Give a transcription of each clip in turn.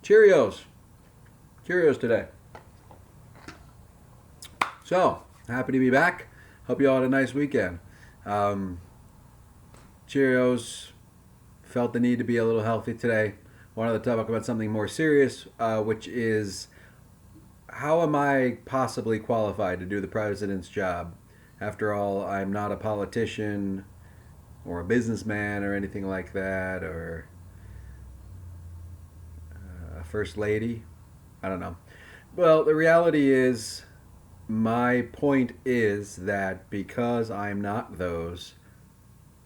Cheerios. Cheerios today. So, happy to be back. Hope you all had a nice weekend. Um, Cheerios, felt the need to be a little healthy today. Wanted to talk about something more serious, which is how am I possibly qualified to do the president's job? After all, I'm not a politician or a businessman or anything like that, or a first lady. I don't know. Well, the reality is, my point is that because I'm not those,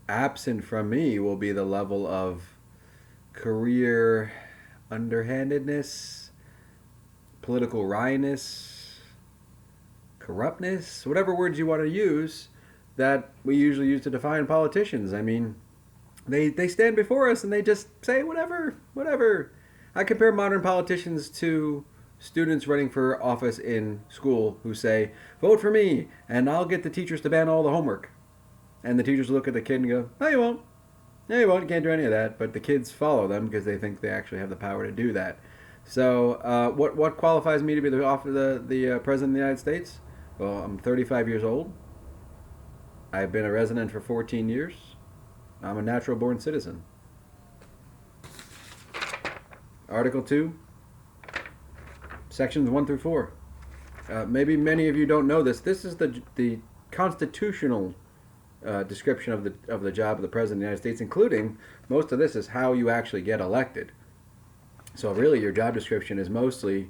absent from me will be the level of career underhandedness, political wryness, corruptness, whatever words you want to use that we usually use to define politicians. I mean, they stand before us and they just say whatever, whatever. I compare modern politicians to students running for office in school who say, vote for me and I'll get the teachers to ban all the homework. And the teachers look at the kid and go, no, you won't. No, you won't. You can't do any of that. But the kids follow them because they think they actually have the power to do that. So, what qualifies me to be the president of the United States? Well, I'm 35 years old. I've been a resident for 14 years. I'm a natural born citizen. Article 2, sections 1 through 4. Maybe many of you don't know this. This is the constitutional description of the job of the president of the United States, including most of this is how you actually get elected. So really, your job description is mostly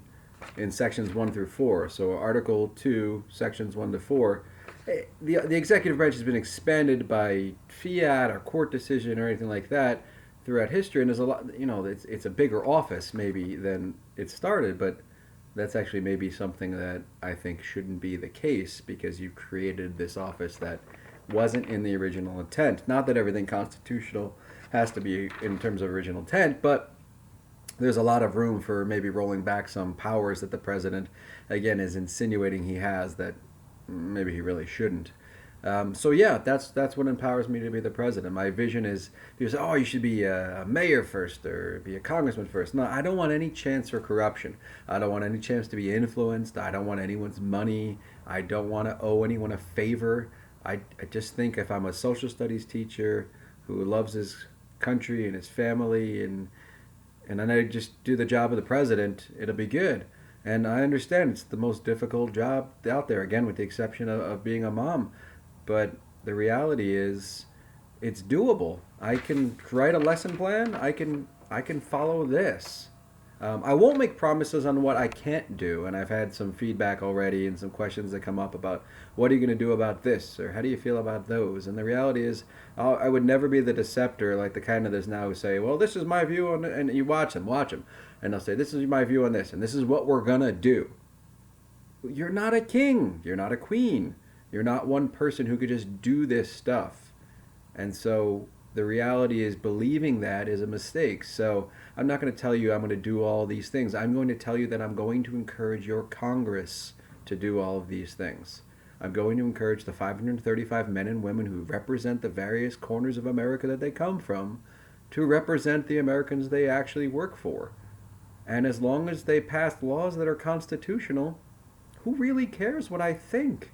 in sections 1 through 4. So Article 2, sections 1 to 4. The executive branch has been expanded by fiat or court decision or anything like that throughout history, and there's a lot. It's a bigger office maybe than it started, but that's actually maybe something that I think shouldn't be the case because you created this office that wasn't in the original intent. Not that everything constitutional has to be in terms of original intent, but there's a lot of room for maybe rolling back some powers that the president, again, is insinuating he has that maybe he really shouldn't. So yeah, that's what empowers me to be the president. My vision is people say, oh, you should be a mayor first or be a congressman first. No, I don't want any chance for corruption. I don't want any chance to be influenced. I don't want anyone's money. I don't want to owe anyone a favor. I just think if I'm a social studies teacher who loves his country and his family and then I just do the job of the president, it'll be good. And I understand it's the most difficult job out there, again, with the exception of being a mom. But the reality is, it's doable. I can write a lesson plan. I can follow this. I won't make promises on what I can't do, and I've had some feedback already and some questions that come up about what are you going to do about this or how do you feel about those. And the reality is, I would never be the deceptor like the kind of there's now who say, well, this is my view on it, and you watch them, and they'll say, this is my view on this, and this is what we're gonna do. You're not a king. You're not a queen. You're not one person who could just do this stuff. And so the reality is believing that is a mistake. So I'm not going to tell you I'm going to do all these things. I'm going to tell you that I'm going to encourage your Congress to do all of these things. I'm going to encourage the 535 men and women who represent the various corners of America that they come from to represent the Americans they actually work for. And as long as they pass laws that are constitutional, who really cares what I think?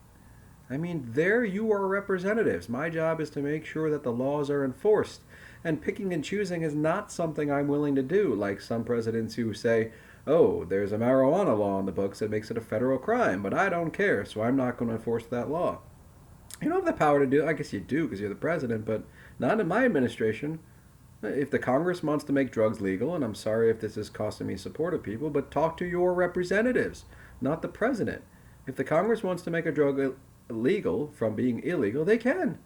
I mean, there you are representatives. My job is to make sure that the laws are enforced. And picking and choosing is not something I'm willing to do, like some presidents who say, oh, there's a marijuana law in the books that makes it a federal crime, but I don't care, so I'm not going to enforce that law. You don't have the power to do it. I guess you do because you're the president, but not in my administration. If the Congress wants to make drugs legal, and I'm sorry if this is costing me support of people, but talk to your representatives, not the president. If the Congress wants to make a drug legal from being illegal, they can.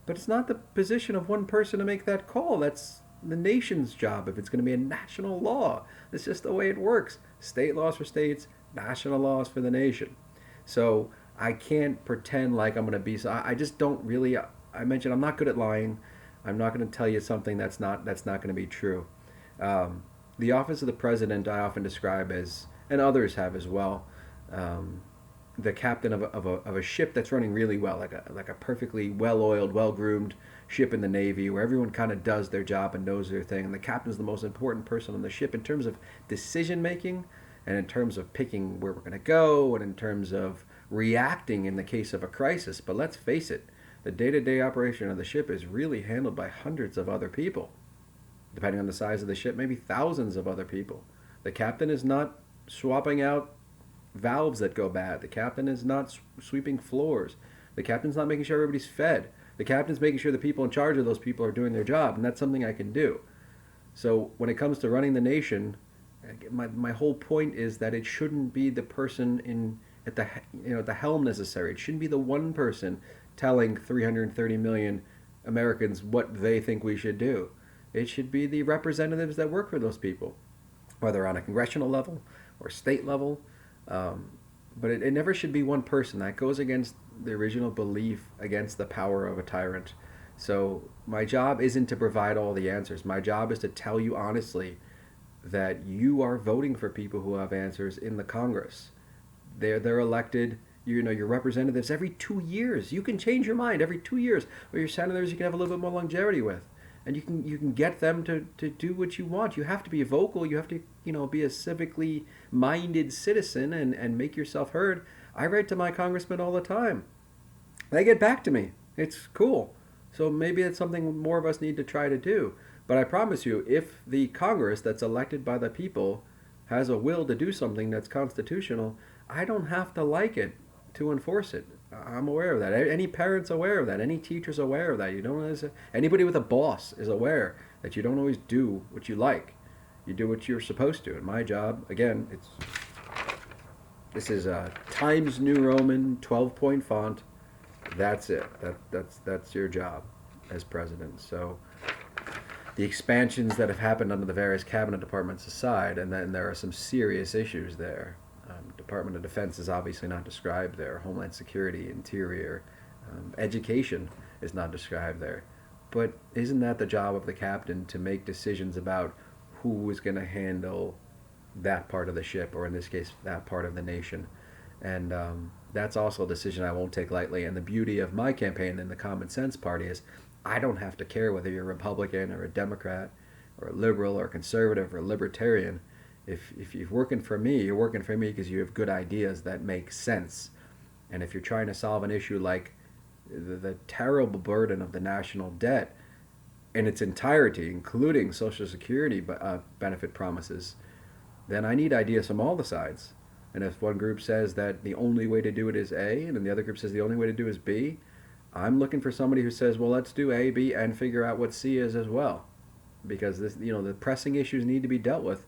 But it's not the position of one person to make that call. That's the nation's job if it's going to be a national law. It's just the way it works. State laws for states, national laws for the nation. So I can't pretend like I'm going to be. So I just don't really. I mentioned I'm not good at lying. I'm not going to tell you something that's not going to be true. The office of the president I often describe as, and others have as well. the captain of a ship that's running really well, like a perfectly well-oiled, well-groomed ship in the Navy, where everyone kind of does their job and knows their thing, and the captain's the most important person on the ship in terms of decision making, and in terms of picking where we're going to go, and in terms of reacting in the case of a crisis. But let's face it, the day-to-day operation of the ship is really handled by hundreds of other people, depending on the size of the ship, maybe thousands of other people. The captain is not swapping out valves that go bad. The captain is not sweeping floors. The captain's not making sure everybody's fed. The captain's making sure the people in charge of those people are doing their job, and that's something I can do. So when it comes to running the nation, my whole point is that it shouldn't be the person at the helm necessary. It shouldn't be the one person telling 330 million Americans what they think we should do. It should be the representatives that work for those people, whether on a congressional level or state level. But it never should be one person. That goes against the original belief, against the power of a tyrant. So my job isn't to provide all the answers. My job is to tell you honestly that you are voting for people who have answers in the Congress. They're elected. Your representatives every 2 years. You can change your mind every 2 years. Or your senators you can have a little bit more longevity with. And you can get them to do what you want. You have to be vocal. You have to be a civically minded citizen and make yourself heard. I write to my congressman all the time. They get back to me. It's cool. So maybe it's something more of us need to try to do. But I promise you, if the Congress that's elected by the people has a will to do something that's constitutional, I don't have to like it to enforce it. I'm aware of that. Any parent's aware of that. Any teacher's aware of that. Anybody with a boss is aware that you don't always do what you like. You do what you're supposed to. And my job, again, this is a Times New Roman 12-point font. That's it. That's your job as president. So the expansions that have happened under the various cabinet departments aside, and then there are some serious issues there. Department of Defense is obviously not described there. Homeland Security, Interior, Education is not described there. But isn't that the job of the captain to make decisions about who is going to handle that part of the ship, or in this case, that part of the nation? And that's also a decision I won't take lightly. And the beauty of my campaign in the Common Sense Party is I don't have to care whether you're a Republican or a Democrat or a liberal or a conservative or a libertarian. If you're working for me, you're working for me because you have good ideas that make sense. And if you're trying to solve an issue like the terrible burden of the national debt in its entirety, including Social Security benefit promises, then I need ideas from all the sides. And if one group says that the only way to do it is A, and then the other group says the only way to do it is B, I'm looking for somebody who says, well, let's do A, B, and figure out what C is as well. Because the pressing issues need to be dealt with,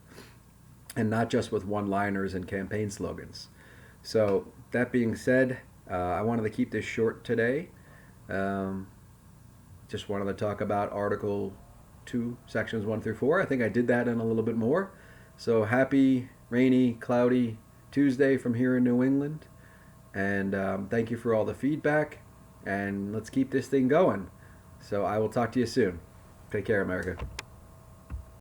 and not just with one-liners and campaign slogans. So that being said, I wanted to keep this short today. Just wanted to talk about Article 2, Sections 1 through 4. I think I did that and a little bit more. So happy, rainy, cloudy Tuesday from here in New England. And thank you for all the feedback. And let's keep this thing going. So I will talk to you soon. Take care, America.